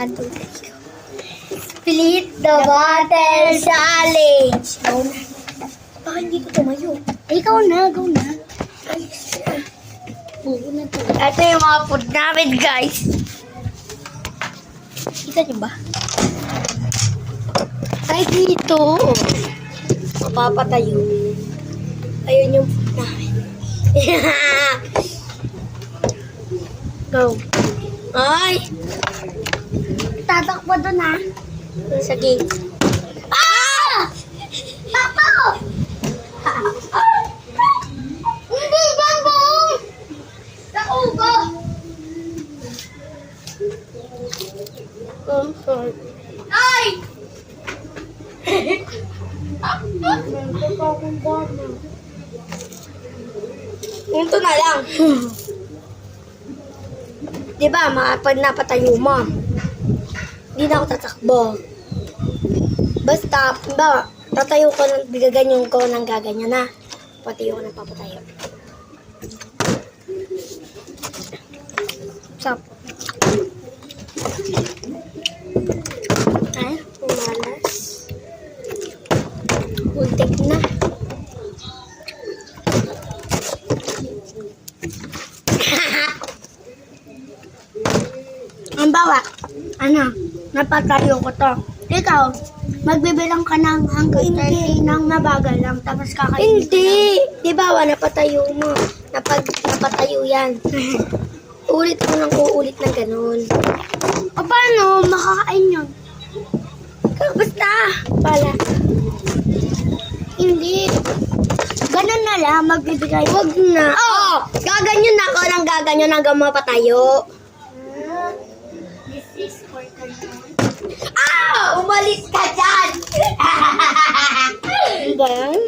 Ano? Split the bottle challenge. Go na. Baka hindi ko tumayo. Ay, ikaw na. Go na. Ayos na. Buo na to. Ito yung mga food namin, guys. Kita niyo ba? Ay, dito. Mapapatayo. Ayun yung food namin. Go. Ay! Tatakbo doon, ha? Sa gate. Ah! Takbo! Hindi, gagawin! Nakuha! I'm sorry. Ay! Ito na lang. Diba, pag napatayo mo, hindi na ako tatakbo. Basta, ba, tatayo ko ng gaganyan ko ng gaganyan na. Patayo ko ng papatayo. Stop. Ay, pumalas. Buntik na. Ang bawa, napatayo ko to. Ikaw, magbibilang ka ng hanggang 30 ng mabagal lang, tapos kakainin. Hindi! Di ba, napatayo mo. Napatayo yan. Ulit ko ng uulit ng ganun. O paano? Makakain yun. Basta. Pala. Hindi. Ganun na lang, magbibigay. Wag na. Oo! Gaganyan ako ng gaganyan hanggang mapatayo. This is for control. Ah! Umalis ka dyan! Ano yan?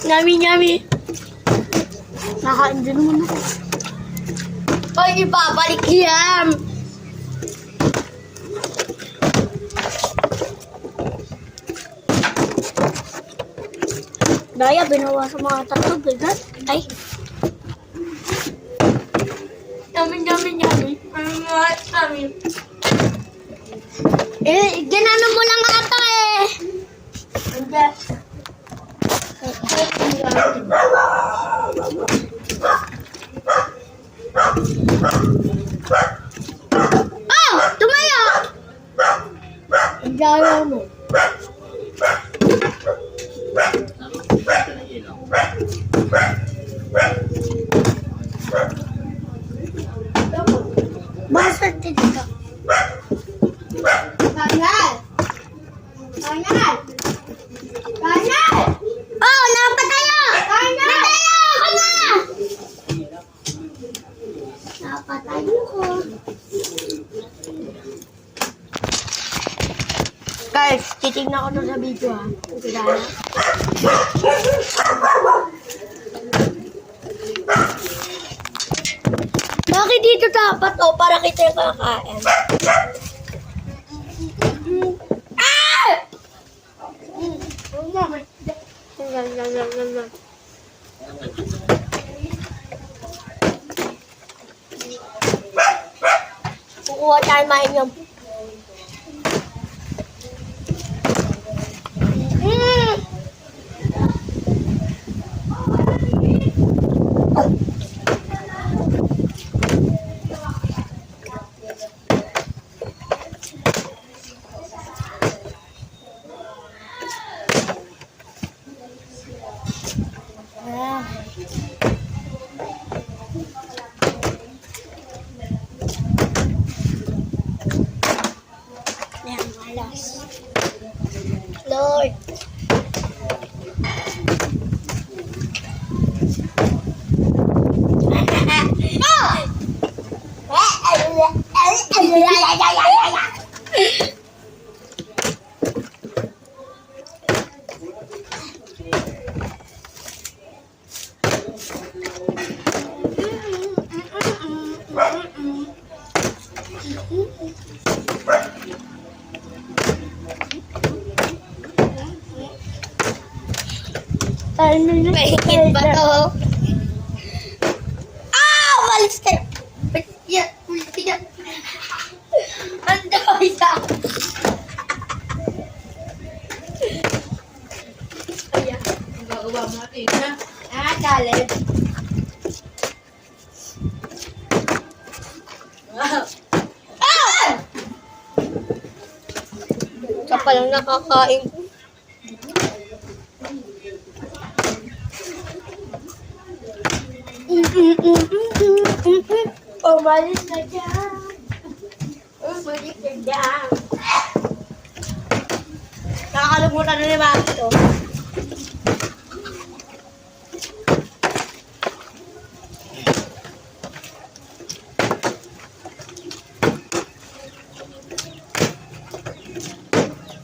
Yummy. Nakain din naman ako. Ay, ibabalik yan! Daya, binawa sa mga tatlo, bigat. Ay. Yummy. Ginano mo lang ata eh. Hindi. Oh! Tumayo! Ang daya mo. Basta dito. Kanal! Oh, napatayo! Napatayo! Ako na! Napatayo ko. Guys, titignan ko to sa video, ha? Bakit dito dapat, oh? Para kita yung kakain. Kukuha tayo mainom. Lord. Mahigit ba to? Ah! Walis kayo! ilalim. Ka palang nakakain ko. Umalis na dyan. Umalis na dyan. Nakakalimutan na ni Mami to.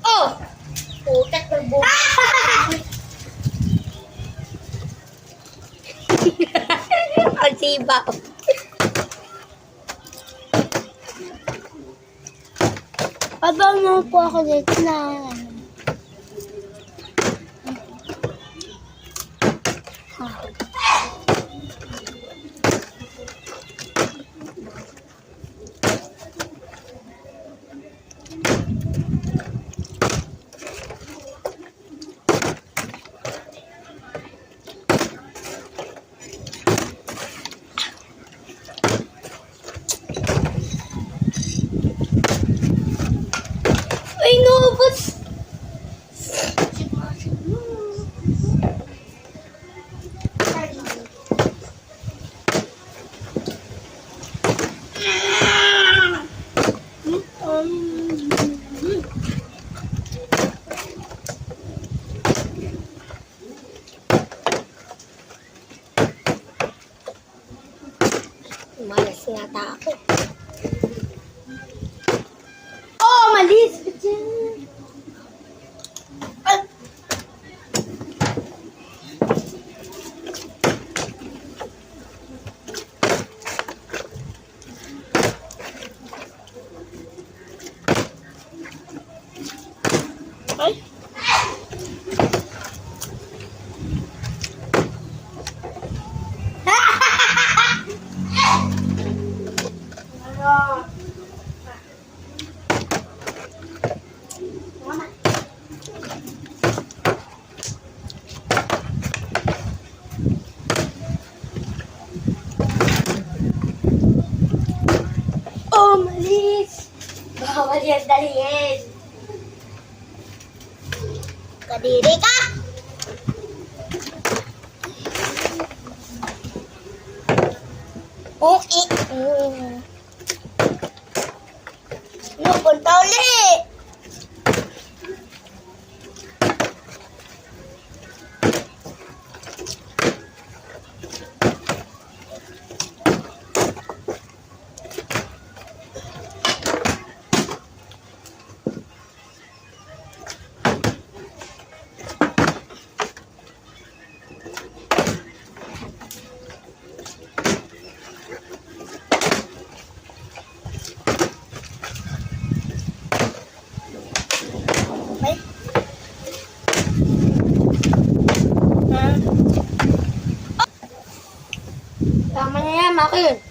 Oh! Putek ng buka. Ang siba. Abang mo po ako dito na. Ay, naubos! Malas yata ako. Oh, malis ka dyan. Ay. Oh, malis! Bawal yan dalihin. Kadiri ka! Okay. No, punta ulit! Tama na yan, Makin.